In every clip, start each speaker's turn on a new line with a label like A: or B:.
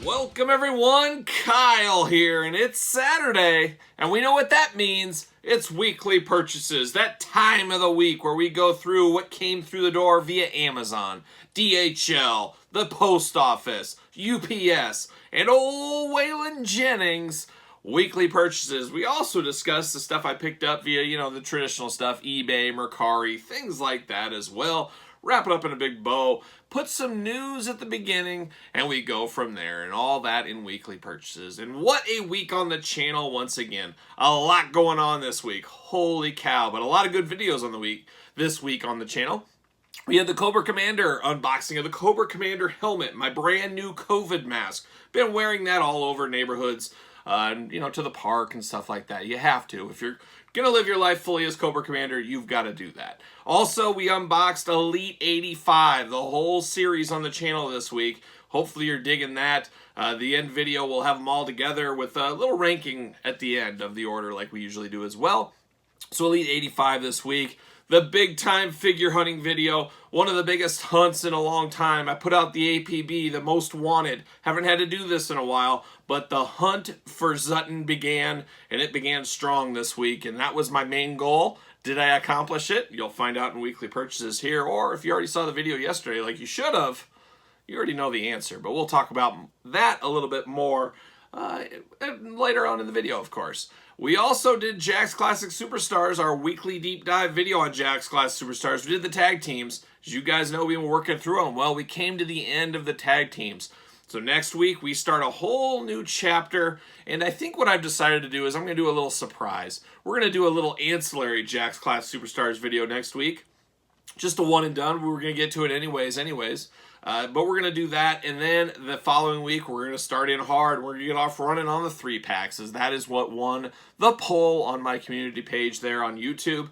A: Welcome everyone, Kyle here, and it's Saturday, and we know what that means. It's weekly purchases, that time of the week where we go through what came through the door via Amazon, DHL, the post office, UPS, and old Waylon Jennings' weekly purchases. We also discuss the stuff I picked up via, the traditional stuff, eBay, Mercari, things like that as well. Wrap it up in a big bow, put some news at the beginning, and we go from there, and all that in weekly purchases. And what a week on the channel once again. A lot going on this week. Holy cow, but a lot of good videos on this week on the channel. We had the Cobra Commander unboxing of the Cobra Commander helmet, my brand new COVID mask. Been wearing that all over neighborhoods, to the park and stuff like that. You have to. If you're going to live your life fully as Cobra Commander, you've got to do that. Also, we unboxed Elite 85, the whole series on the channel this week. Hopefully you're digging that. The end video, we'll have them all together with a little ranking at the end of the order like we usually do as well. So Elite 85 this week. The big time figure hunting video, one of the biggest hunts in a long time. I put out the APB, the most wanted. Haven't had to do this in a while, but the hunt for Zutton began, and it began strong this week, and that was my main goal. Did I accomplish it? You'll find out in weekly purchases here, or if you already saw the video yesterday like you should have, you already know the answer, but we'll talk about that a little bit more later on in the video, of course. We also did Jack's Classic Superstars, our weekly deep dive video on Jack's Classic Superstars. We did the tag teams. As you guys know, we've been working through them. Well, we came to the end of the tag teams. So next week, we start a whole new chapter, and I think what I've decided to do is I'm going to do a little surprise. We're going to do a little ancillary Jack's Classic Superstars video next week. Just a one and done. We were going to get to it anyways. But we're going to do that, and then the following week, we're going to start in hard. We're going to get off running on the 3-packs, as that is what won the poll on my community page there on YouTube.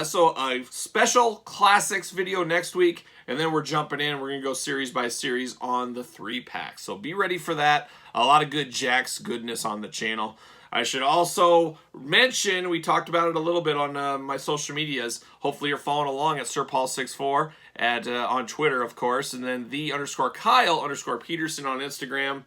A: So a special classics video next week, and then we're jumping in. We're going to go series by series on the 3-packs. So be ready for that. A lot of good Jack's goodness on the channel. I should also mention, we talked about it a little bit on my social medias. Hopefully you're following along at SirPaul64 on Twitter, of course, and then _Kyle_Peterson on Instagram. And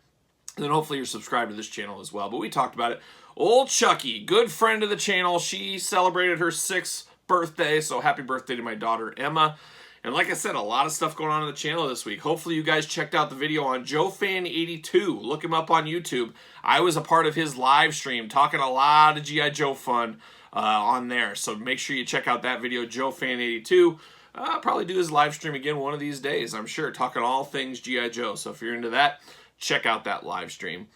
A: then hopefully you're subscribed to this channel as well. But we talked about it. Old Chucky, good friend of the channel. She celebrated her 6th birthday, so happy birthday to my daughter, Emma. And like I said, a lot of stuff going on the channel this week. Hopefully you guys checked out the video on JoeFan82. Look him up on YouTube. I was a part of his live stream talking a lot of G.I. Joe fun on there. So make sure you check out that video, JoeFan82. I'll probably do his live stream again one of these days, I'm sure, talking all things G.I. Joe. So if you're into that, check out that live stream.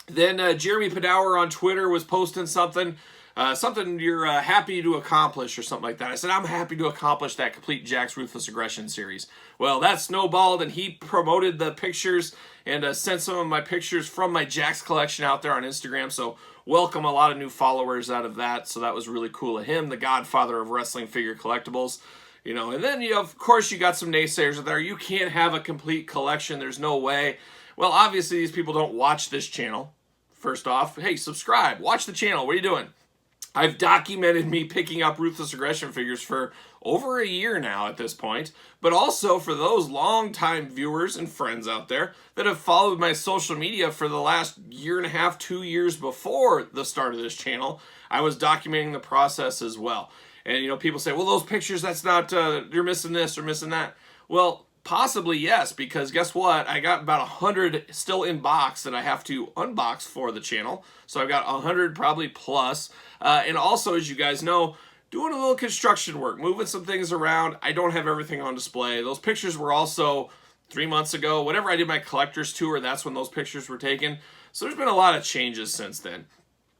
A: Then Jeremy Padower on Twitter was posting something you're happy to accomplish or something like that. I said, I'm happy to accomplish that complete Jack's Ruthless Aggression series. Well, that snowballed, and he promoted the pictures and sent some of my pictures from my Jack's collection out there on Instagram. So welcome a lot of new followers out of that. So that was really cool of him, the godfather of wrestling figure collectibles. And then, of course, you got some naysayers out there. You can't have a complete collection. There's no way. Well, obviously, these people don't watch this channel. First off, hey, subscribe. Watch the channel. What are you doing? I've documented me picking up Ruthless Aggression figures for over a year now at this point, but also for those long-time viewers and friends out there that have followed my social media for the last year and a half, 2 years before the start of this channel, I was documenting the process as well. And, people say, well, those pictures, that's not, you're missing this or missing that. Well, possibly yes, because guess what? I got about 100 still in box that I have to unbox for the channel. So I've got 100 probably plus. And also, as you guys know, doing a little construction work, moving some things around. I don't have everything on display. Those pictures were also 3 months ago. Whenever I did my collector's tour, that's when those pictures were taken. So there's been a lot of changes since then.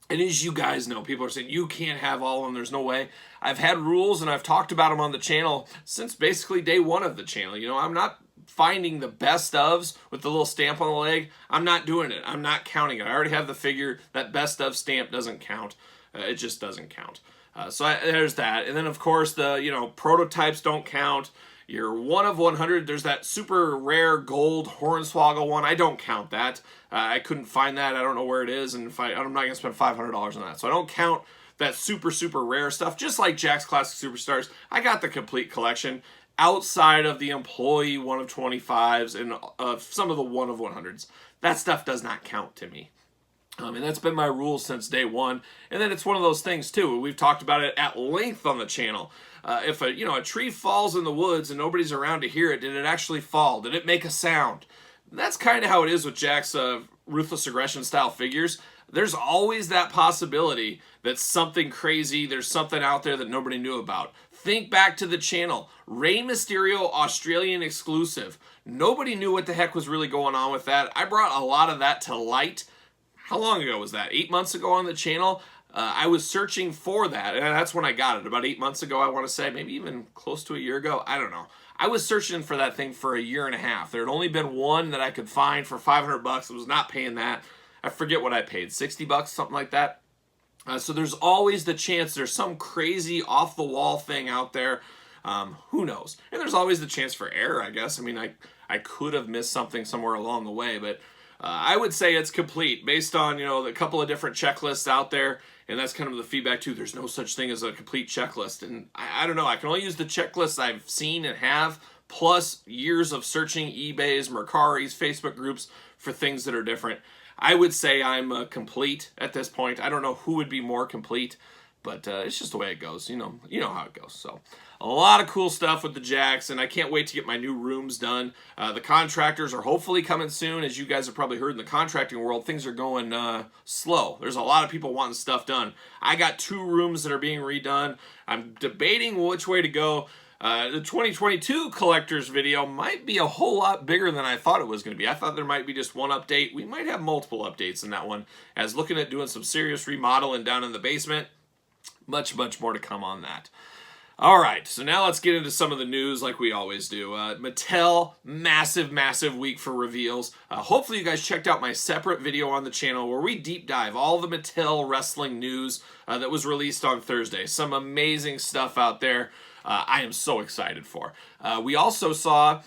A: And as you guys know, people are saying, you can't have all of them, there's no way. I've had rules, and I've talked about them on the channel since basically day one of the channel. I'm not finding the best ofs with the little stamp on the leg. I'm not doing it. I'm not counting it. I already have the figure. That best of stamp doesn't count. It just doesn't count. There's that. And then, of course, the, prototypes don't count. You're 1 of 100. There's that super rare gold Hornswoggle one. I don't count that. I couldn't find that. I don't know where it is, and I'm not going to spend $500 on that. So I don't count that super, super rare stuff. Just like Jack's Classic Superstars, I got the complete collection. outside of the employee 1 of 25s and some of the 1 of 100s. That stuff does not count to me. And that's been my rule since day one. And then it's one of those things too. We've talked about it at length on the channel. If a tree falls in the woods and nobody's around to hear it, did it actually fall? Did it make a sound? That's kind of how it is with Jack's Ruthless Aggression style figures. There's always that possibility that something crazy, there's something out there that nobody knew about. Think back to the channel. Rey Mysterio Australian exclusive. Nobody knew what the heck was really going on with that. I brought a lot of that to light. How long ago was that? 8 months ago on the channel? I was searching for that, and that's when I got it. About 8 months ago, I want to say. Maybe even close to a year ago. I don't know. I was searching for that thing for a year and a half. There had only been one that I could find for 500 bucks. I was not paying that. I forget what I paid. 60 bucks, something like that. So there's always the chance there's some crazy off-the-wall thing out there. Who knows? And there's always the chance for error, I guess. I mean, I could have missed something somewhere along the way, but I would say it's complete based on, the couple of different checklists out there, and that's kind of the feedback too. There's no such thing as a complete checklist, and I don't know. I can only use the checklists I've seen and have, plus years of searching eBays, Mercaris, Facebook groups for things that are different. I would say I'm complete at this point. I don't know who would be more complete, but it's just the way it goes. You know how it goes. So a lot of cool stuff with the Jacks, and I can't wait to get my new rooms done. The contractors are hopefully coming soon. As you guys have probably heard in the contracting world, things are going slow. There's a lot of people wanting stuff done. I got 2 rooms that are being redone. I'm debating which way to go. The 2022 collector's video might be a whole lot bigger than I thought it was going to be. I thought there might be just one update. We might have multiple updates in that one, as looking at doing some serious remodeling down in the basement. Much more to come on that. All right, so now let's get into some of the news like we always do. Mattel, massive week for reveals. Hopefully you guys checked out my separate video on the channel where we deep dive all the Mattel wrestling news that was released on Thursday. Some amazing stuff out there. I am so excited for. We also saw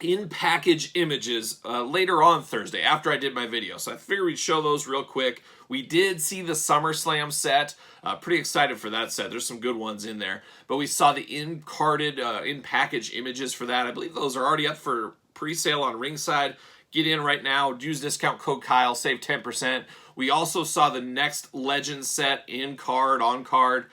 A: in-package images later on Thursday after I did my video. So I figured we'd show those real quick. We did see the Summerslam set. Pretty excited for that set. There's some good ones in there. But we saw the in-carded, in-package images for that. I believe those are already up for pre-sale on Ringside. Get in right now. Use discount code Kyle. Save 10%. We also saw the next Legend set in-card, on-card.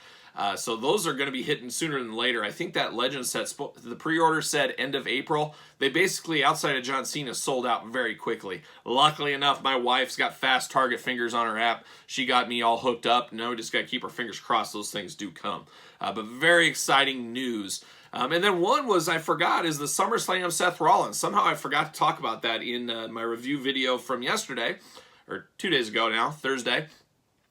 A: So those are going to be hitting sooner than later. I think that Legend set, the pre-order said end of April. They basically, outside of John Cena, sold out very quickly. Luckily enough, my wife's got fast target fingers on her app. She got me all hooked up. Now we just got to keep our fingers crossed those things do come. But very exciting news. And then one was, I forgot, is the SummerSlam Seth Rollins. Somehow I forgot to talk about that in my review video from yesterday, or 2 days ago now, Thursday.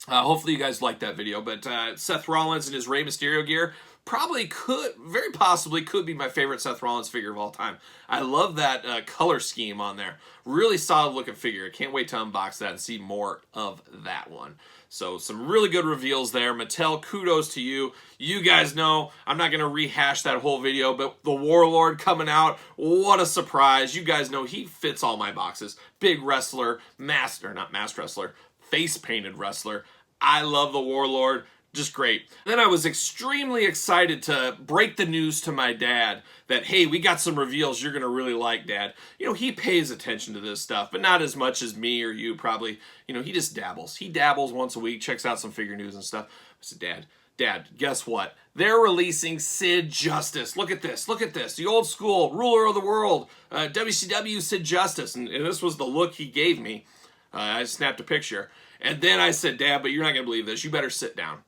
A: Hopefully you guys liked that video, but Seth Rollins and his Rey Mysterio gear very possibly could be my favorite Seth Rollins figure of all time. I love that color scheme on there. Really solid looking figure. I can't wait to unbox that and see more of that one. So some really good reveals there. Mattel, kudos to you. You guys know I'm not going to rehash that whole video, but the Warlord coming out, what a surprise. You guys know he fits all my boxes. Big wrestler, not masked wrestler, face-painted wrestler. I love the Warlord. Just great. Then I was extremely excited to break the news to my dad that, hey, we got some reveals you're going to really like, Dad. He pays attention to this stuff, but not as much as me or you probably. He just dabbles. He dabbles once a week, checks out some figure news and stuff. I said, Dad, guess what? They're releasing Sid Justice. Look at this. The old school ruler of the world, WCW Sid Justice. And this was the look he gave me. I snapped a picture. And then I said, Dad, but you're not going to believe this. You better sit down.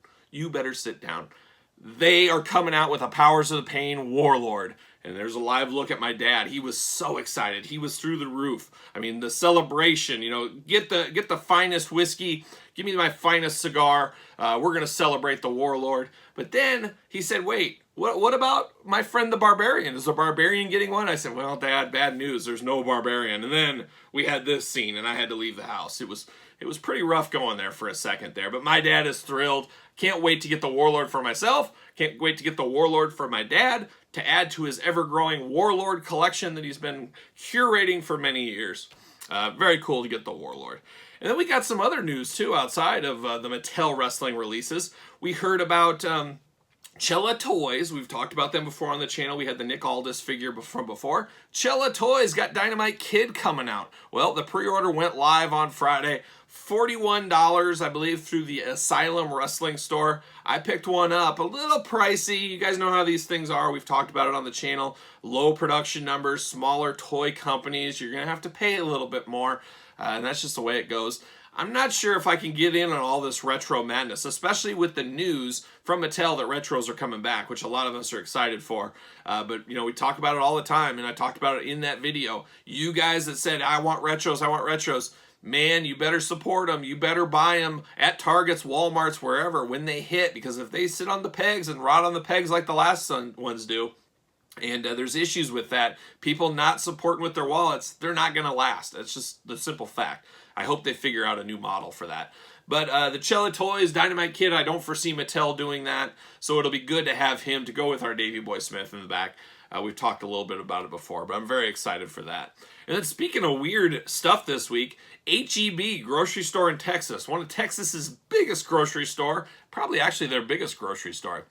A: They are coming out with a Powers of the Pain Warlord. And there's a live look at my dad. He was so excited. He was through the roof. I mean, the celebration, get the finest whiskey. Give me my finest cigar. We're going to celebrate the Warlord. But then he said, wait, what about my friend the Barbarian? Is the Barbarian getting one? I said, well, Dad, bad news. There's no Barbarian. And then we had this scene, and I had to leave the house. It was pretty rough going there for a second there. But my dad is thrilled. Can't wait to get the Warlord for myself. Can't wait to get the Warlord for my dad to add to his ever-growing Warlord collection that he's been curating for many years. Very cool to get the Warlord. And then we got some other news, too, outside of the Mattel wrestling releases. We heard about Cella Toys, we've talked about them before on the channel. We had the Nick Aldis figure from before. Cella Toys got Dynamite Kid coming out. Well, the pre-order went live on Friday. $41, I believe, through the Asylum Wrestling store. I picked one up. A little pricey. You guys know how these things are. We've talked about it on the channel. Low production numbers, smaller toy companies. You're going to have to pay a little bit more. And that's just the way it goes. I'm not sure if I can get in on all this retro madness, especially with the news from Mattel that retros are coming back, which a lot of us are excited for. But, you know, we talk about it all the time, and I talked about it in that video. You guys that said, I want retros, man, you better support them. You better buy them at Targets, Walmarts, wherever, when they hit, because if they sit on the pegs and rot on the pegs like the last ones do, and there's issues with that, people not supporting with their wallets, they're not going to last. That's just the simple fact. I hope they figure out a new model for that. But the Cella Toys, Dynamite Kid, I don't foresee Mattel doing that, so it'll be good to have him to go with our Davey Boy Smith in the back. We've talked a little bit about it before, but I'm very excited for that. And then speaking of weird stuff this week, H-E-B, grocery store in Texas, one of Texas's biggest grocery store, probably actually their biggest grocery store.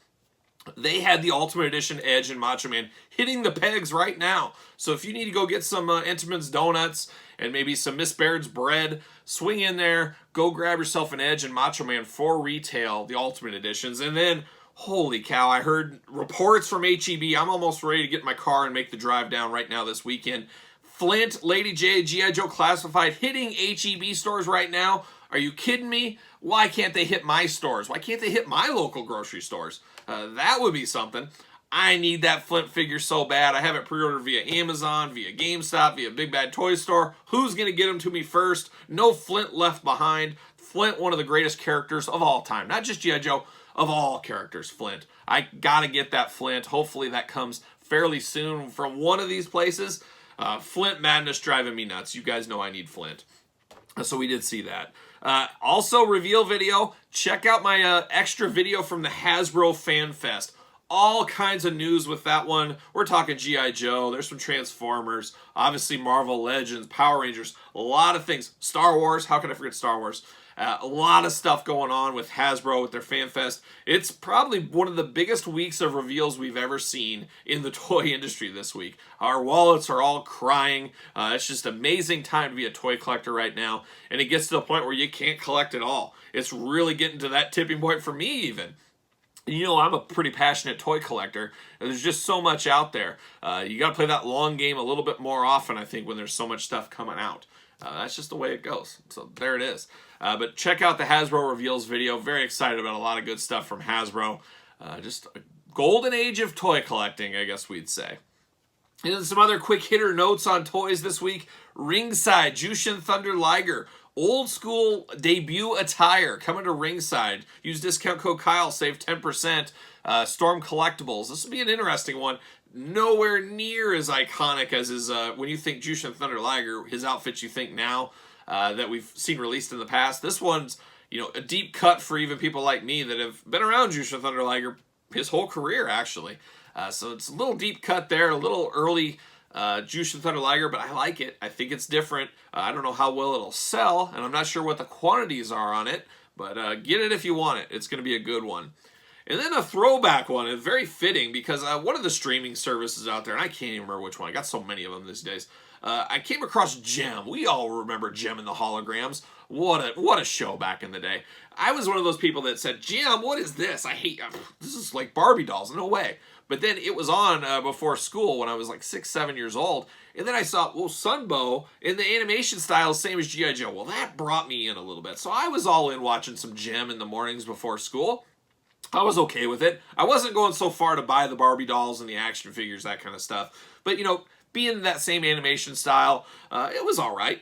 A: They had the Ultimate Edition Edge and Macho Man hitting the pegs right now. So if you need to go get some Entenmann's Donuts and maybe some Miss Baird's bread, swing in there, go grab yourself an Edge and Macho Man for retail, the Ultimate Editions. And then, holy cow, I heard reports from H-E-B. I'm almost ready to get in my car and make the drive down right now this weekend. Flint, Lady J, G.I. Joe Classified hitting H-E-B stores right now. Are you kidding me? Why can't they hit my stores? Why can't they hit my local grocery stores? That would be something. I need that Flint figure so bad. I have it pre-ordered via Amazon, via GameStop, via Big Bad Toy Store. Who's going to get them to me first? No Flint left behind. Flint, one of the greatest characters of all time. Not just G.I. Joe, of all characters, Flint. I got to get that Flint. Hopefully that comes fairly soon from one of these places. Flint madness driving me nuts. You guys know I need Flint. So we did see that. Also, reveal video. Check out my extra video from the Hasbro Fan Fest. All kinds of news with that one. We're talking G.I. Joe. There's some Transformers. Obviously, Marvel Legends, Power Rangers. A lot of things. Star Wars. How can I forget Star Wars? A lot of stuff going on with Hasbro with their Fan Fest. It's probably one of the biggest weeks of reveals we've ever seen in the toy industry this week. Our wallets are all crying. It's just amazing time to be a toy collector right now. And it gets to the point where you can't collect it all. It's really getting to that tipping point for me even. You know, I'm a pretty passionate toy collector. And there's just so much out there. You got to play that long game a little bit more often, I think, when there's so much stuff coming out. That's just the way it goes. So there it is. But check out the Hasbro Reveals video. Very excited about a lot of good stuff from Hasbro. Just a golden age of toy collecting, I guess we'd say. And then some other quick hitter notes on toys this week. Ringside, Jushin Thunder Liger. Old school debut attire coming to Ringside. Use discount code Kyle, save 10%. Storm Collectibles. This will be an interesting one. Nowhere near as iconic as his, when you think Jushin Thunder Liger, his outfits you think now that we've seen released in the past. This one's, you know, a deep cut for even people like me that have been around Jushin Thunder Liger his whole career, actually. So it's a little deep cut there, a little early Jushin Thunder Liger, but I like it. I think it's different. I don't know how well it'll sell, and I'm not sure what the quantities are on it, but get it if you want it. It's going to be a good one. And then a throwback one, and very fitting, because one of the streaming services out there, and I can't even remember which one, I got so many of them these days, I came across Gem. We all remember Gem and the Holograms. What a show back in the day. I was one of those people that said, Gem, what is this? I hate, this is like Barbie dolls, no way. But then it was on before school when I was like 6, 7 years old. And then I saw, well, Sunbow in the animation style, same as G.I. Joe. Well, that brought me in a little bit. So I was all in watching some Gem in the mornings before school. I was okay with it. I wasn't going so far to buy the Barbie dolls and the action figures, that kind of stuff. But, you know, being that same animation style, it was all right.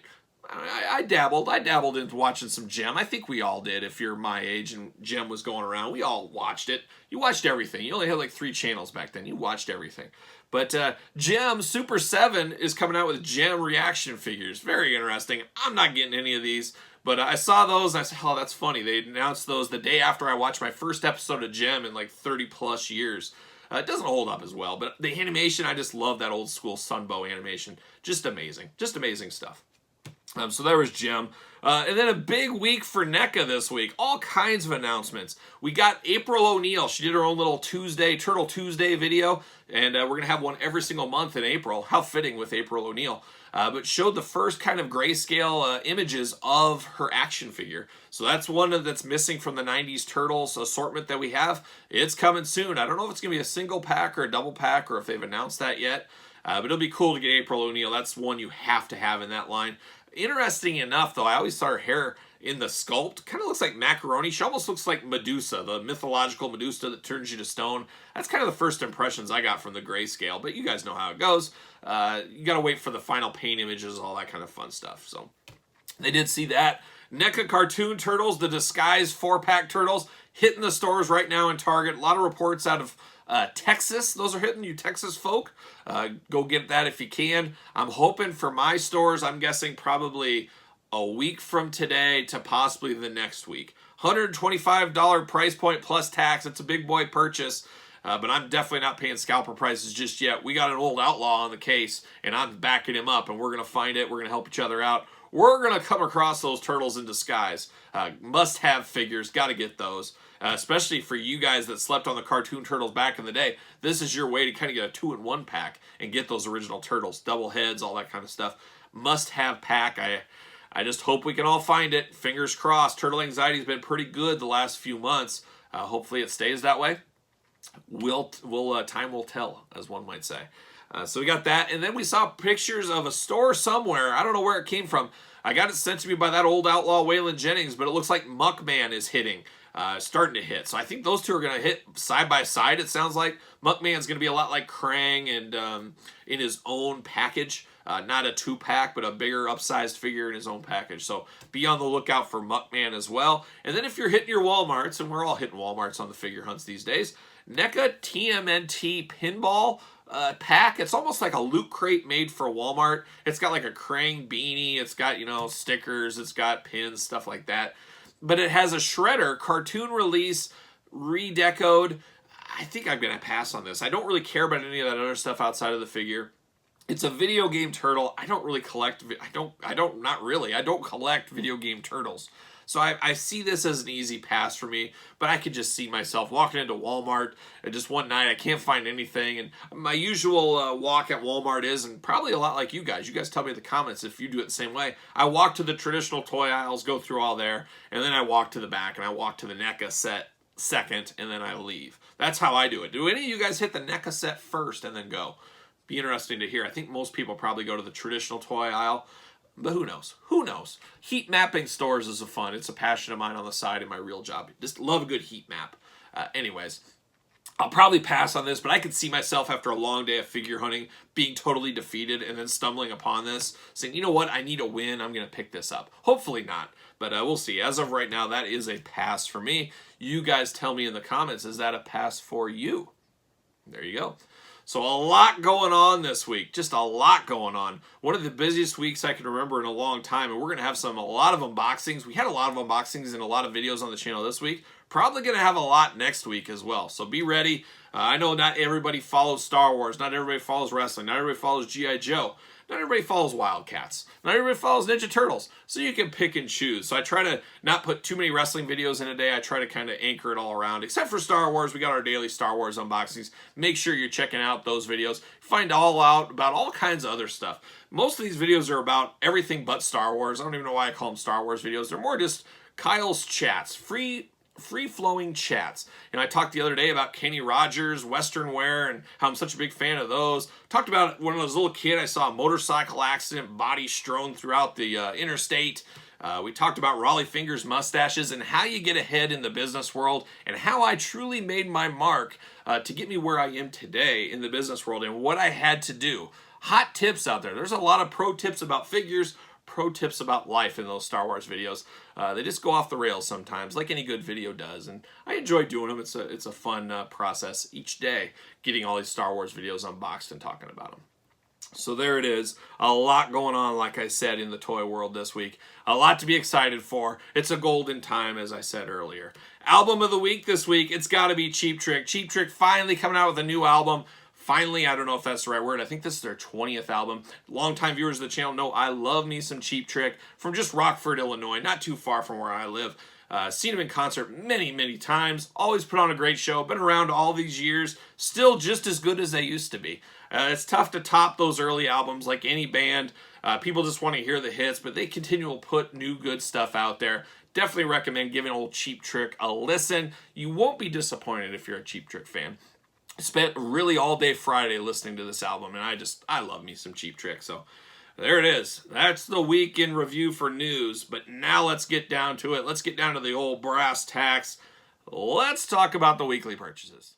A: I dabbled into watching some Gem. I think we all did. If you're my age and Gem was going around, we all watched it. You watched everything. You only had like 3 channels back then. You watched everything. But Gem Super 7 is coming out with Gem reaction figures. Very interesting. I'm not getting any of these. But I saw those and I said, oh, that's funny. They announced those the day after I watched my first episode of Gem in like 30 plus years. It doesn't hold up as well, but the animation, I just love that old school Sunbow animation. Just amazing. Just amazing stuff. So there was Jim. And then a big week for Neca this week. All kinds of announcements. We got April O'Neil. She did her own little Turtle Tuesday video. And we're going to have one every single month in April. How fitting with April O'Neil. But showed the first kind of grayscale images of her action figure. So that's one that's missing from the 90s Turtles assortment that we have. It's coming soon. I don't know if it's going to be a single pack or a double pack or if they've announced that yet. But it'll be cool to get April O'Neil. That's one you have to have in that line. Interesting enough, though, I always saw her hair in the sculpt. Kind of looks like macaroni. She almost looks like Medusa, the mythological Medusa that turns you to stone. That's kind of the first impressions I got from the grayscale, but you guys know how it goes. You got to wait for the final paint images, all that kind of fun stuff. So they did see that. NECA Cartoon Turtles, the Disguise 4-pack Turtles, hitting the stores right now in Target. A lot of reports out of Texas. Those are hitting you Texas folk. Go get that if you can. I'm hoping for my stores, I'm guessing probably a week from today to possibly the next week. $125 price point plus tax. It's a big boy purchase. But I'm definitely not paying scalper prices just yet. We got an old outlaw on the case, and I'm backing him up, and we're going to find it. We're going to help each other out. We're going to come across those turtles in disguise. Must-have figures. Got to get those. Especially for you guys that slept on the cartoon turtles back in the day. This is your way to kind of get a 2-in-1 pack and get those original turtles. Double heads, all that kind of stuff. Must-have pack. I just hope we can all find it. Fingers crossed. Turtle Anxiety's been pretty good the last few months. Hopefully it stays that way. Time will tell, as one might say. So we got that, and then we saw pictures of a store somewhere. I don't know where it came from. I got it sent to me by that old outlaw Waylon Jennings, but it looks like Muckman is hitting, starting to hit. So I think those two are going to hit side by side, it sounds like. Muckman's going to be a lot like Krang and in his own package. Not a 2-pack, but a bigger upsized figure in his own package. So be on the lookout for Muckman as well. And then if you're hitting your Walmarts, and we're all hitting Walmarts on the figure hunts these days, Neca Tmnt Pinball pack. It's almost like a loot crate made for Walmart. It's got like a Krang beanie. It's got, stickers. It's got pins, stuff like that. But it has a shredder, cartoon release, redecoed. I think I'm going to pass on this. I don't really care about any of that other stuff outside of the figure. It's a video game turtle. I don't really collect. I don't collect video game turtles. So I see this as an easy pass for me, but I could just see myself walking into Walmart and just one night I can't find anything. And my usual walk at Walmart is, and probably a lot like you guys. You guys tell me in the comments if you do it the same way. I walk to the traditional toy aisles, go through all there, and then I walk to the back and I walk to the NECA set second, and then I leave. That's how I do it. Do any of you guys hit the NECA set first and then go? Be interesting to hear. I think most people probably go to the traditional toy aisle. But who knows? Who knows? Heat mapping stores is fun. It's a passion of mine on the side in my real job. Just love a good heat map. Anyways, I'll probably pass on this, but I could see myself after a long day of figure hunting being totally defeated and then stumbling upon this, saying, you know what? I need a win. I'm going to pick this up. Hopefully not, but we'll see. As of right now, that is a pass for me. You guys tell me in the comments, is that a pass for you? There you go. So a lot going on this week, just a lot going on. One of the busiest weeks I can remember in a long time, and we're going to have a lot of unboxings. We had a lot of unboxings and a lot of videos on the channel this week. Probably going to have a lot next week as well, so be ready. I know not everybody follows Star Wars, not everybody follows wrestling, not everybody follows G.I. Joe. Not everybody follows Wildcats. Not everybody follows Ninja Turtles. So you can pick and choose. So I try to not put too many wrestling videos in a day. I try to kind of anchor it all around. Except for Star Wars. We got our daily Star Wars unboxings. Make sure you're checking out those videos. Find all out about all kinds of other stuff. Most of these videos are about everything but Star Wars. I don't even know why I call them Star Wars videos. They're more just Kyle's chats. Free-flowing chats. I talked the other day about Kenny Rogers, Western wear, and how I'm such a big fan of those. Talked about when I was a little kid, I saw a motorcycle accident, body strewn throughout the interstate. We talked about Raleigh Fingers mustaches and how you get ahead in the business world and how I truly made my mark to get me where I am today in the business world and what I had to do. Hot tips out there. There's a lot of pro tips about figures, pro tips about life in those Star Wars videos. They just go off the rails sometimes, like any good video does, and I enjoy doing them. It's a fun process each day, getting all these Star Wars videos unboxed and talking about them. So there it is. A lot going on, like I said, in the toy world this week. A lot to be excited for. It's a golden time, as I said earlier. Album of the week this week, it's got to be Cheap Trick. Cheap Trick finally coming out with a new album. Finally, I don't know if that's the right word, I think this is their 20th album. Longtime viewers of the channel know I love me some Cheap Trick from just Rockford, Illinois, not too far from where I live. Seen him in concert many, many times. Always put on a great show. Been around all these years. Still just as good as they used to be. It's tough to top those early albums like any band. People just want to hear the hits, but they continue to put new good stuff out there. Definitely recommend giving old Cheap Trick a listen. You won't be disappointed if you're a Cheap Trick fan. Spent really all day Friday listening to this album, and I love me some Cheap Trick. So there it is. That's the week in review for news. But now let's get down to it. Let's get down to the old brass tacks. Let's talk about the weekly purchases.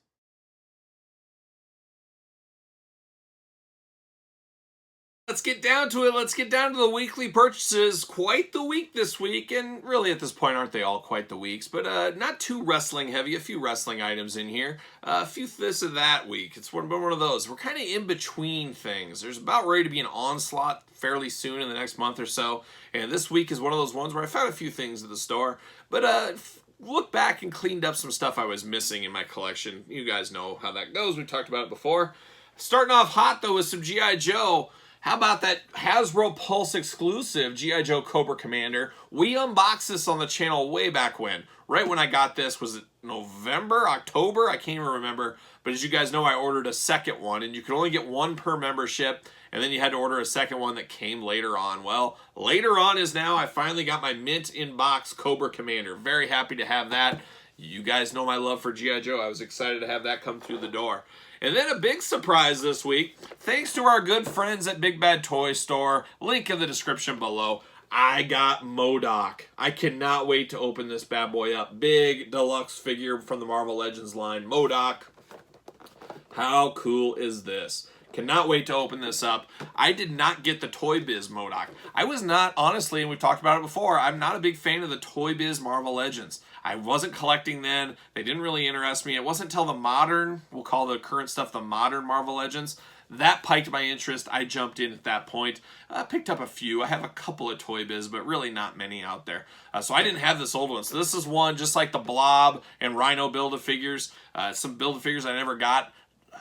A: Let's get down to it. Let's get down to the weekly purchases. Quite the week this week, and really at this point, aren't they all quite the weeks? But not too wrestling heavy. A few wrestling items in here. A few this and that week. It's one of those. We're kind of in between things. There's about ready to be an onslaught fairly soon in the next month or so. And this week is one of those ones where I found a few things at the store. But look back and cleaned up some stuff I was missing in my collection. You guys know how that goes. We talked about it before. Starting off hot, though, with some G.I. Joe. How about that Hasbro Pulse exclusive G.I. Joe Cobra Commander? We unboxed this on the channel way back when. Right when I got this, was it November, October? I can't even remember. But as you guys know, I ordered a second one, and you could only get one per membership, and then you had to order a second one that came later on. Well, later on is now. I finally got my mint in-box Cobra Commander. Very happy to have that. You guys know my love for G.I. Joe. I was excited to have that come through the door. And then a big surprise this week, thanks to our good friends at Big Bad Toy Store, link in the description below, I got Modoc. I cannot wait to open this bad boy up. Big deluxe figure from the Marvel Legends line, Modoc. How cool is this? Cannot wait to open this up. I did not get the Toy Biz Modoc. I was not, honestly, and we've talked about it before, I'm not a big fan of the Toy Biz Marvel Legends. I wasn't collecting then. They didn't really interest me. It wasn't until the modern, we'll call the current stuff the modern Marvel Legends, that piqued my interest. I jumped in at that point. Picked up a few. I have a couple of Toy Biz, but really not many out there. So I didn't have this old one. So this is one just like the Blob and Rhino Build-A-Figures. Some Build-A-Figures I never got.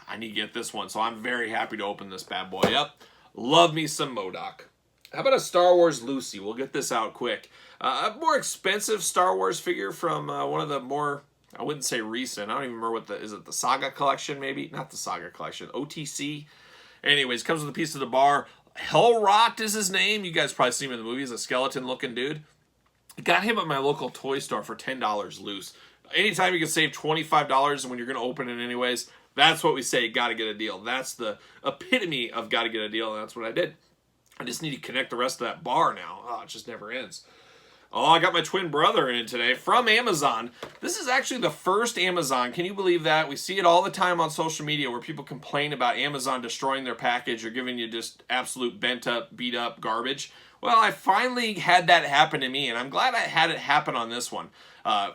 A: I need to get this one, so I'm very happy to open this bad boy up. Love me some Modoc. How about a Star Wars Lucy? We'll get this out quick. A more expensive Star Wars figure from one of the more, I wouldn't say recent. I don't even remember what is it the Saga Collection maybe? Not the Saga Collection, OTC. Anyways, comes with a piece of the bar. Hellrot is his name. You guys probably seen him in the movies, a skeleton looking dude. Got him at my local toy store for $10 loose. Anytime you can save $25 when you're going to open it anyways, that's what we say, got to get a deal. That's the epitome of got to get a deal, and that's what I did. I just need to connect the rest of that bar now. Oh, it just never ends. Oh, I got my twin brother in today from Amazon. This is actually the first Amazon. Can you believe that? We see it all the time on social media where people complain about Amazon destroying their package or giving you just absolute bent up, beat up garbage. Well, I finally had that happen to me, and I'm glad I had it happen on this one.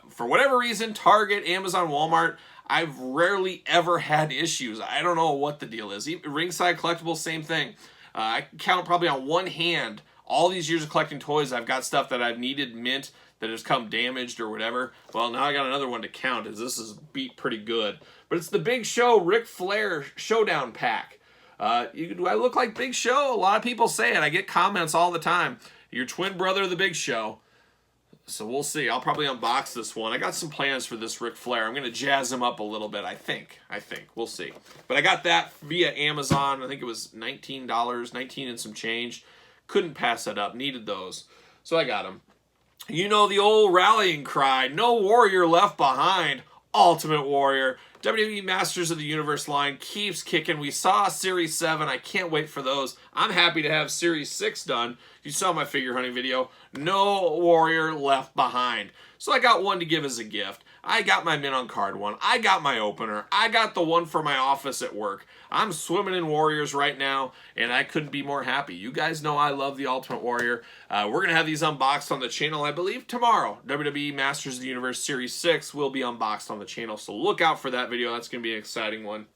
A: For whatever reason, Target, Amazon, Walmart, I've rarely ever had issues. I don't know what the deal is. Ringside Collectibles, same thing. I can count probably on one hand all these years of collecting toys. I've got stuff that I've needed mint that has come damaged or whatever. Well, now I got another one to count as this is beat pretty good. But it's the Big Show Ric Flair Showdown Pack. Do I look like Big Show? A lot of people say it. I get comments all the time. Your twin brother, the Big Show. So we'll see. I'll probably unbox this one. I got some plans for this Ric Flair. I'm going to jazz him up a little bit, I think. We'll see. But I got that via Amazon. I think it was $19, 19 and some change. Couldn't pass that up. Needed those. So I got them. You know the old rallying cry. No warrior left behind. Ultimate Warrior. WWE Masters of the Universe line keeps kicking. We saw Series 7. I can't wait for those. I'm happy to have Series 6 done. You saw my figure hunting video. No warrior left behind. So I got one to give as a gift. I got my mint on card one. I got my opener. I got the one for my office at work. I'm swimming in Warriors right now, and I couldn't be more happy. You guys know I love the Ultimate Warrior. We're going to have these unboxed on the channel, I believe, tomorrow. WWE Masters of the Universe Series 6 will be unboxed on the channel, so look out for that video. That's going to be an exciting one.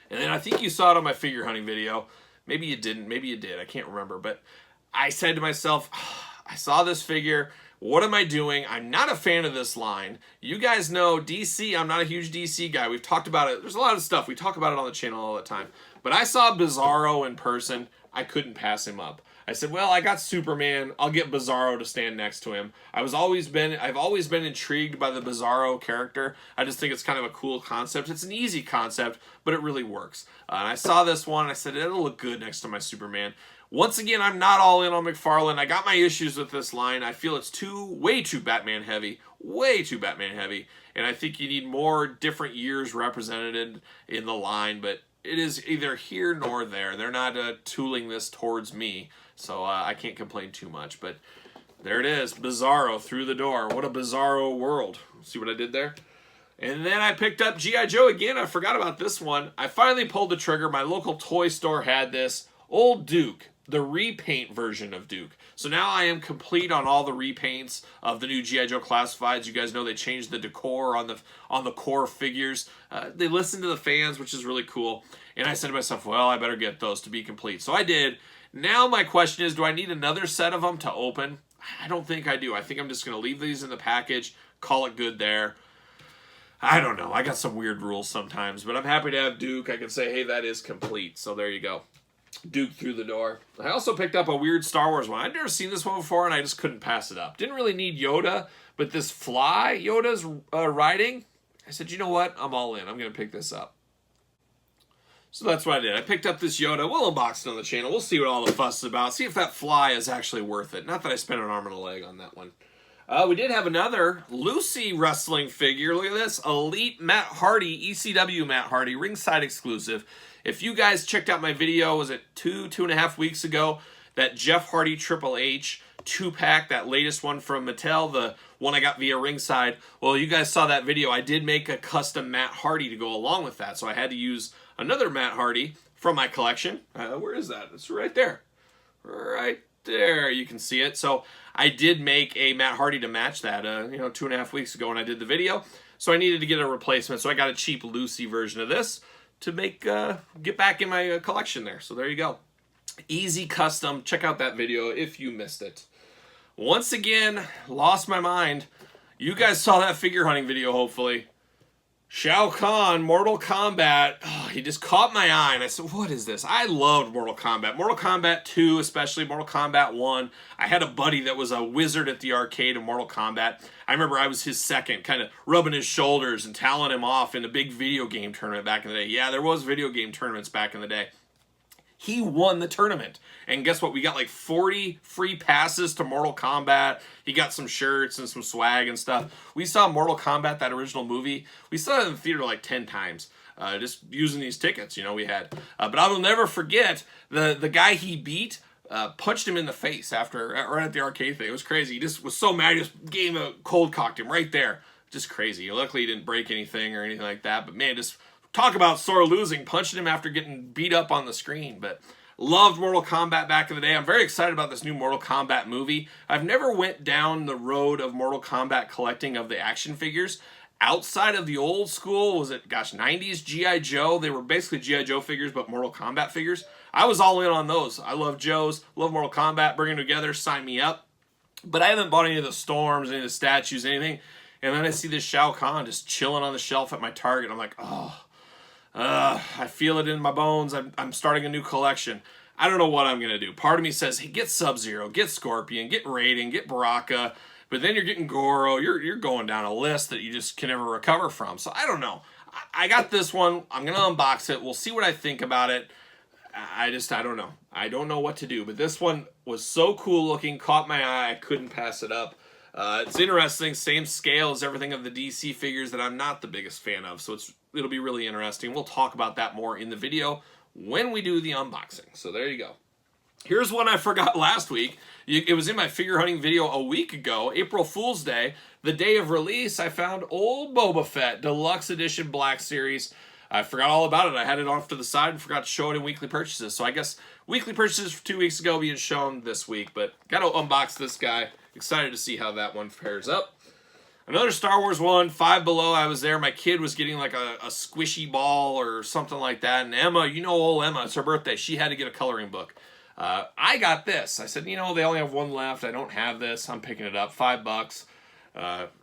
A: And then I think you saw it on my figure hunting video. Maybe you didn't. Maybe you did. I can't remember. But I said to myself, I saw this figure. What am I doing? I'm not a fan of this line. You guys know DC, I'm not a huge DC guy. We've talked about it. There's a lot of stuff. We talk about it on the channel all the time. But I saw Bizarro in person. I couldn't pass him up. I said, well, I got Superman. I'll get Bizarro to stand next to him. I've always been intrigued by the Bizarro character. I just think it's kind of a cool concept. It's an easy concept, but it really works. And I saw this one, and I said, it'll look good next to my Superman. Once again, I'm not all in on McFarlane. I got my issues with this line. I feel it's way too Batman heavy. Way too Batman heavy. And I think you need more different years represented in the line, but it is either here nor there. They're not tooling this towards me, so I can't complain too much. But there it is, Bizarro through the door. What a bizarro world. See what I did there? And then I picked up G.I. Joe again. I forgot about this one. I finally pulled the trigger. My local toy store had this. Old Duke, the repaint version of Duke. So now I am complete on all the repaints of the new G.I. Joe Classifieds. You guys know they changed the decor on the core figures. They listened to the fans, which is really cool. And I said to myself, well, I better get those to be complete. So I did. Now my question is, do I need another set of them to open? I don't think I do. I think I'm just going to leave these in the package, call it good there. I don't know. I got some weird rules sometimes, but I'm happy to have Duke. I can say, hey, that is complete. So there you go. Duke through the door. I also picked up a weird Star Wars one. I'd never seen this one before, and I just couldn't pass it up. Didn't really need Yoda, but this fly Yoda's riding, I said, you know what? I'm all in. I'm going to pick this up. So that's what I did. I picked up this Yoda. We'll unbox it on the channel. We'll see what all the fuss is about. See if that fly is actually worth it. Not that I spent an arm and a leg on that one. We did have another Lucy wrestling figure. Look at this. Elite Matt Hardy, ECW Matt Hardy, ringside exclusive. If you guys checked out my video, was it two and a half weeks ago, that Jeff Hardy Triple H 2-pack, that latest one from Mattel, the one I got via ringside. Well, you guys saw that video. I did make a custom Matt Hardy to go along with that, so I had to use another Matt Hardy from my collection. Where is that? It's right there. Right there. You can see it. So I did make a Matt Hardy to match that, 2.5 weeks ago when I did the video. So I needed to get a replacement. So I got a cheap Lucy version of this to make get back in my collection there. So there you go. Easy custom. Check out that video if you missed it. Once again, lost my mind. You guys saw that figure hunting video, hopefully. Shao Kahn, Mortal Kombat. Oh, he just caught my eye, and I said, what is this? I loved Mortal Kombat. Mortal Kombat 2, especially Mortal Kombat 1. I had a buddy that was a wizard at the arcade of Mortal Kombat. I remember I was his second, kind of rubbing his shoulders and telling him off in a big video game tournament back in the day. Yeah, there was video game tournaments back in the day. He won the tournament. And guess what? We got like 40 free passes to Mortal Kombat. He got some shirts and some swag and stuff. We saw Mortal Kombat, that original movie. We saw it in the theater like 10 times. Just using these tickets, we had. But I will never forget the guy he beat punched him in the face right at the arcade thing. It was crazy. He just was so mad. He just gave him a cold cocked him right there. Just crazy. Luckily, he didn't break anything or anything like that. But man, just talk about sore losing, punching him after getting beat up on the screen. But loved Mortal Kombat back in the day. I'm very excited about this new Mortal Kombat movie. I've never went down the road of Mortal Kombat collecting of the action figures. Outside of the old school, 90s G.I. Joe. They were basically G.I. Joe figures, but Mortal Kombat figures. I was all in on those. I love Joes, love Mortal Kombat, bring them together, sign me up. But I haven't bought any of the Storms, any of the statues, anything. And then I see this Shao Kahn just chilling on the shelf at my Target. I'm like, I feel it in my bones. I'm starting a new collection. I don't know what I'm going to do. Part of me says, hey, get Sub-Zero, get Scorpion, get Raiden, get Baraka. But then you're getting Goro. You're going down a list that you just can never recover from. So I don't know. I got this one. I'm going to unbox it. We'll see what I think about it. I don't know. I don't know what to do. But this one was so cool looking, caught my eye. I couldn't pass it up. It's interesting. Same scale as everything of the DC figures that I'm not the biggest fan of. So it'll be really interesting. We'll talk about that more in the video when we do the unboxing. So there you go. Here's one I forgot last week. It was in my figure hunting video a week ago, April Fool's Day. The day of release, I found old Boba Fett, Deluxe Edition Black Series. I forgot all about it. I had it off to the side and forgot to show it in weekly purchases. So I guess weekly purchases for 2 weeks ago being shown this week. But got to unbox this guy. Excited to see how that one pairs up. Another Star Wars one, Five Below. I was there. My kid was getting like a squishy ball or something like that. And Emma, old Emma, it's her birthday. She had to get a coloring book. I got this. I said, you know, they only have one left. I don't have this. I'm picking it up. $5.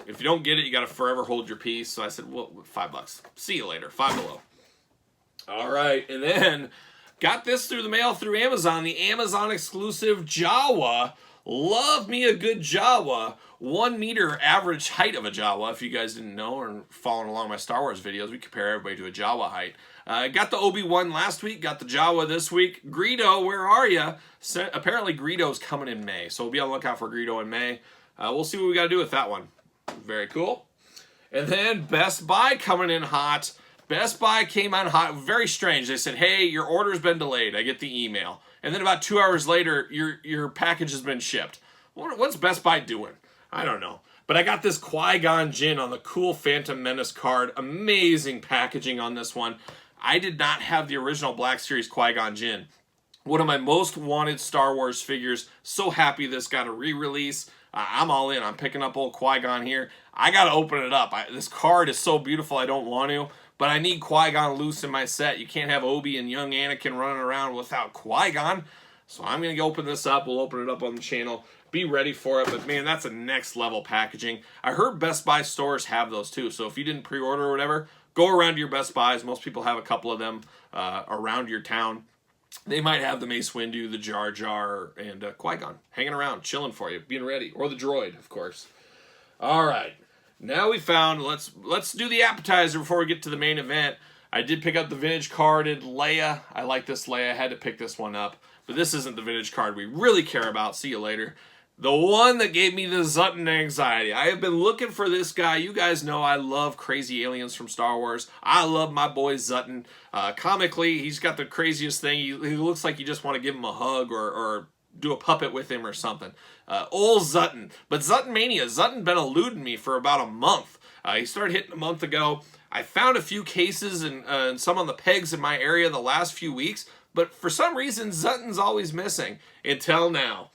A: If you don't get it, you got to forever hold your peace. So I said, well, $5. See you later. Five Below. All right. And then got this through the mail through Amazon. The Amazon exclusive Jawa. Love me a good Jawa. 1 meter average height of a Jawa. If you guys didn't know or following along my Star Wars videos, we compare everybody to a Jawa height. Got the Obi-Wan last week. Got the Jawa this week. Greedo, where are you? Apparently Greedo's coming in May. So we'll be on the lookout for Greedo in May. We'll see what we got to do with that one. Very cool. And then Best Buy coming in hot. Best Buy came on hot. Very strange. They said, hey, your order's been delayed. I get the email. And then about 2 hours later, your package has been shipped. What's Best Buy doing? I don't know. But I got this Qui-Gon Jinn on the cool Phantom Menace card. Amazing packaging on this one. I did not have the original Black Series Qui-Gon Jinn. One of my most wanted Star Wars figures. So happy this got a re-release. I'm all in. I'm picking up old Qui-Gon here. I got to open it up. This card is so beautiful I don't want to. But I need Qui-Gon loose in my set. You can't have Obi and young Anakin running around without Qui-Gon. So I'm going to open this up. We'll open it up on the channel. Be ready for it. But man, that's a next level packaging. I heard Best Buy stores have those too. So if you didn't pre-order or whatever, go around to your Best Buys. Most people have a couple of them around your town. They might have the Mace Windu, the Jar Jar, and Qui-Gon hanging around, chilling for you, being ready. Or the droid, of course. All right. Now we found, let's do the appetizer before we get to the main event. I did pick up the vintage carded Leia. I like this Leia. I had to pick this one up. But this isn't the vintage card we really care about. See you later. The one that gave me the Zutton anxiety. I have been looking for this guy. You guys know I love crazy aliens from Star Wars. I love my boy Zutton. Comically, he's got the craziest thing. He looks like you just want to give him a hug or do a puppet with him or something. Old Zutton. But Zutton Mania. Zutton been eluding me for about a month. He started hitting a month ago. I found a few cases and some on the pegs in my area the last few weeks. But for some reason, Zutton's always missing. Until now.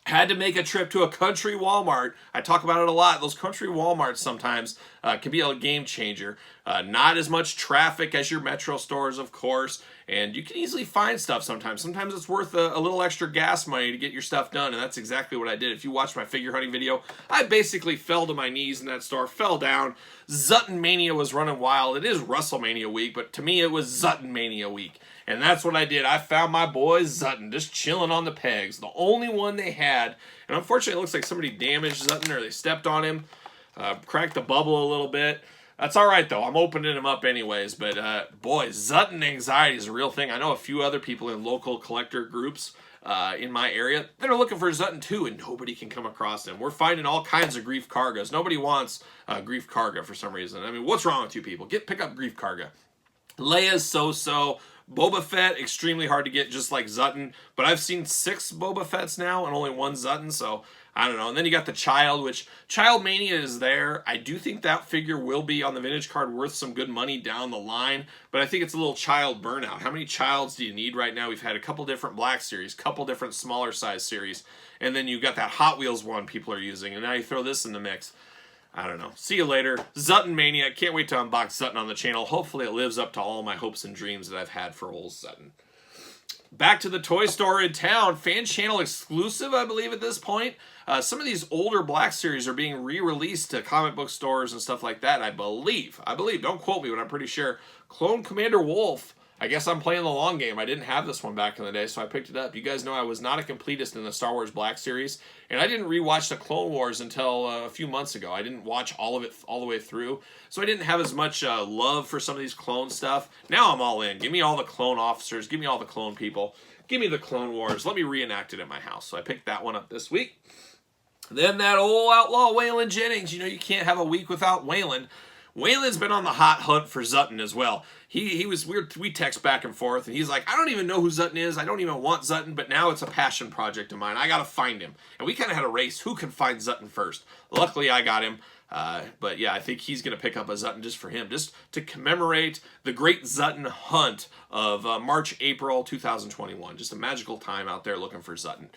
A: Had to make a trip to a country Walmart. I talk about it a lot. Those country Walmarts sometimes can be a game changer. Not as much traffic as your metro stores, of course. And you can easily find stuff sometimes. Sometimes it's worth a little extra gas money to get your stuff done. And that's exactly what I did. If you watched my figure hunting video, I basically fell to my knees in that store. Fell down. Zutton Mania was running wild. It is WrestleMania week. But to me, it was Zutton Mania week. And that's what I did. I found my boy Zutton just chilling on the pegs. The only one they had. And unfortunately, it looks like somebody damaged Zutton or they stepped on him. Cracked the bubble a little bit. That's all right, though. I'm opening him up anyways. But, boy, Zutton anxiety is a real thing. I know a few other people in local collector groups in my area that are looking for Zutton, too, and nobody can come across him. We're finding all kinds of Grief Kargas. Nobody wants Grief Karga for some reason. I mean, what's wrong with you people? Pick up Grief Karga. Leia's so-so. Boba Fett, extremely hard to get, just like Zutton. But I've seen 6 Boba Fetts now and only 1 Zutton, so I don't know. And then you got the Child, which Child Mania is there. I do think that figure will be on the vintage card worth some good money down the line. But I think it's a little Child burnout. How many Childs do you need right now? We've had a couple different Black Series, couple different smaller size series. And then you got that Hot Wheels one people are using. And now you throw this in the mix. I don't know. See you later. Zutton Mania. Can't wait to unbox Zutton on the channel. Hopefully it lives up to all my hopes and dreams that I've had for old Zutton. Back to the toy store in town. Fan channel exclusive, I believe, at this point. Some of these older Black Series are being re-released to comic book stores and stuff like that, I believe. Don't quote me, but I'm pretty sure. Clone Commander Wolf. I guess I'm playing the long game. I didn't have this one back in the day, so I picked it up. You guys know I was not a completist in the Star Wars Black Series, and I didn't rewatch the Clone Wars until a few months ago. I didn't watch all of it all the way through, so I didn't have as much love for some of these clone stuff. Now I'm all in. Give me all the clone officers. Give me all the clone people. Give me the Clone Wars. Let me reenact it at my house. So I picked that one up this week. Then that old outlaw Waylon Jennings. You know, you can't have a week without Waylon. Waylon's been on the hot hunt for Zutton as well. We text back and forth, and he's like, I don't even know who Zutton is. I don't even want Zutton, but now it's a passion project of mine. I got to find him. And we kind of had a race. Who can find Zutton first? Luckily, I got him. But yeah, I think he's going to pick up a Zutton just for him, just to commemorate the great Zutton hunt of March, April 2021. Just a magical time out there looking for Zutton.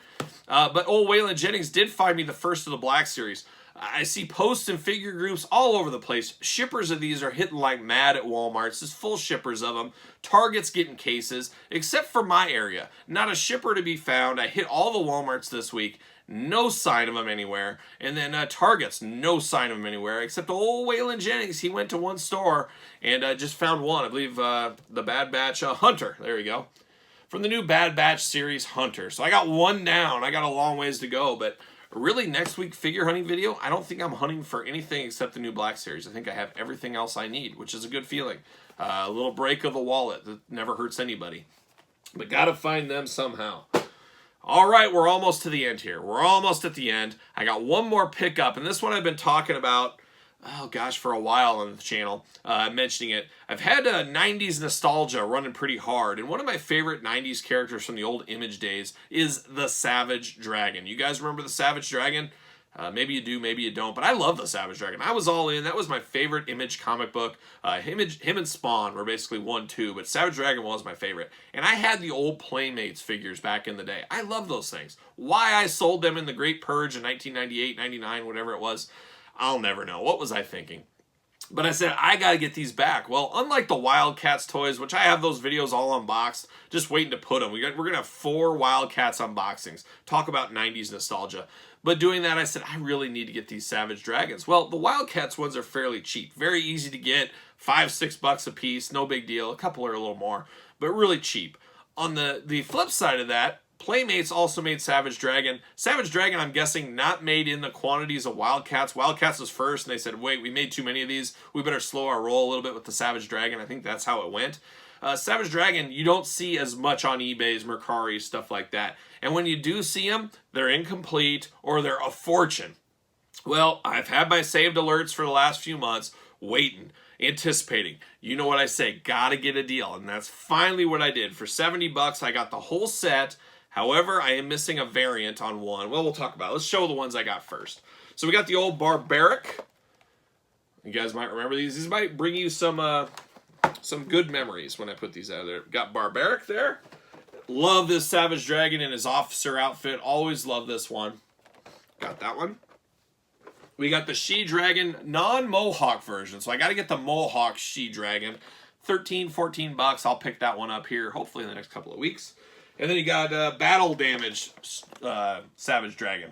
A: But old Waylon Jennings did find me the first of the Black Series. I see posts and figure groups all over the place. Shippers of these are hitting like mad at Walmart's. There's full shippers of them. Target's getting cases, except for my area. Not a shipper to be found. I hit all the Walmart's this week. No sign of them anywhere. And then Target's, no sign of them anywhere, except old Waylon Jennings. He went to one store and just found one. I believe the Bad Batch Hunter. There we go. From the new Bad Batch series, Hunter. So I got one down. I got a long ways to go, but really, next week figure hunting video, I don't think I'm hunting for anything except the new Black Series. I think I have everything else I need, which is a good feeling. A little break of the wallet that never hurts anybody. But gotta find them somehow. All right, we're almost to the end here. We're almost at the end. I got one more pickup, and this one I've been talking about, oh gosh, for a while on the channel, mentioning it. I've had 90s nostalgia running pretty hard, and one of my favorite 90s characters from the old Image days is the Savage Dragon. You guys remember the Savage Dragon? Maybe you do, maybe you don't, but I love the Savage Dragon. I was all in. That was my favorite Image comic book. Him and Spawn were basically 1-2, but Savage Dragon was my favorite. And I had the old Playmates figures back in the day. I love those things. Why I sold them in the Great Purge in 1998, 99, whatever it was, I'll never know. What was I thinking? But I said, I got to get these back. Well, unlike the Wildcats toys, which I have those videos all unboxed, just waiting to put them. We're going to have 4 Wildcats unboxings. Talk about 90s nostalgia. But doing that, I said, I really need to get these Savage Dragons. Well, the Wildcats ones are fairly cheap. Very easy to get. $5-6 a piece. No big deal. A couple are a little more, but really cheap. On the flip side of that, Playmates also made Savage Dragon. Savage Dragon, I'm guessing, not made in the quantities of Wildcats. Wildcats was first, and they said, wait, we made too many of these. We better slow our roll a little bit with the Savage Dragon. I think that's how it went. Savage Dragon, you don't see as much on eBay's, Mercari, stuff like that. And when you do see them, they're incomplete or they're a fortune. Well, I've had my saved alerts for the last few months, waiting, anticipating. You know what I say, gotta get a deal. And that's finally what I did. For $70, I got the whole set. However, I am missing a variant on one. Well, we'll talk about it. Let's show the ones I got first. So we got the old Barbaric. You guys might remember these. These might bring you some good memories when I put these out there. Got Barbaric there. Love this Savage Dragon in his officer outfit. Always love this one. Got that one. We got the She-Dragon non-Mohawk version. So I got to get the Mohawk She-Dragon. $13-14. I'll pick that one up here, hopefully in the next couple of weeks. And then you got Battle Damage Savage Dragon.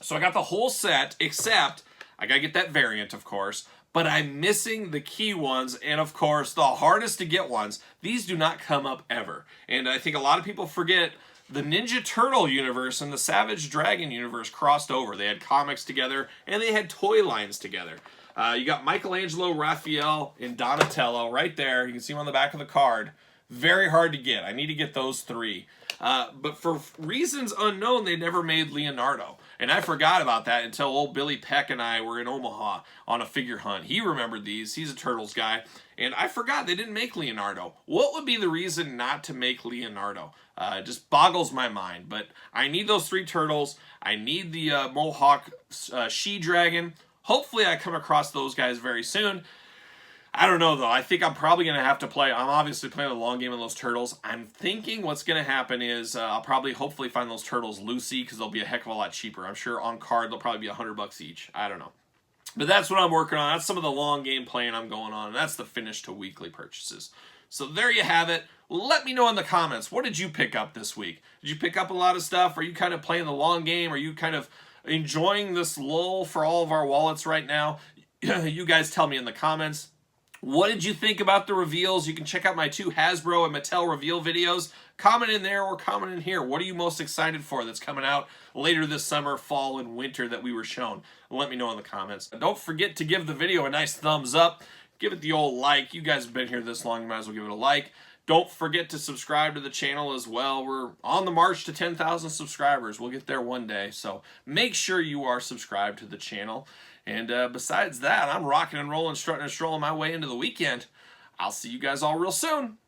A: So I got the whole set, except I got to get that variant, of course. But I'm missing the key ones, and of course, the hardest to get ones. These do not come up ever. And I think a lot of people forget the Ninja Turtle universe and the Savage Dragon universe crossed over. They had comics together, and they had toy lines together. You got Michelangelo, Raphael, and Donatello right there. You can see them on the back of the card. Very hard to get. I need to get those 3. But for reasons unknown, they never made Leonardo. And I forgot about that until old Billy Peck and I were in Omaha on a figure hunt. He remembered these. He's a Turtles guy. And I forgot they didn't make Leonardo. What would be the reason not to make Leonardo? It just boggles my mind. But I need those 3 turtles. I need the Mohawk She-Dragon. Hopefully I come across those guys very soon. I don't know, though. I think I'm probably going to have to play. I'm obviously playing the long game on those turtles. I'm thinking what's going to happen is I'll probably hopefully find those turtles loosey because they'll be a heck of a lot cheaper. I'm sure on card they'll probably be $100 each. I don't know. But that's what I'm working on. That's some of the long game playing I'm going on. And that's the finish to weekly purchases. So there you have it. Let me know in the comments. What did you pick up this week? Did you pick up a lot of stuff? Are you kind of playing the long game? Are you kind of enjoying this lull for all of our wallets right now? You guys tell me in the comments. What did you think about the reveals? You can check out my 2 Hasbro and Mattel reveal videos. Comment in there or comment in here. What are you most excited for that's coming out later this summer, fall, and winter that we were shown? Let me know in the comments. Don't forget to give the video a nice thumbs up. Give it the old like. You guys have been here this long. You might as well give it a like. Don't forget to subscribe to the channel as well. We're on the march to 10,000 subscribers. We'll get there one day. So make sure you are subscribed to the channel. And besides that, I'm rocking and rolling, strutting and strolling my way into the weekend. I'll see you guys all real soon.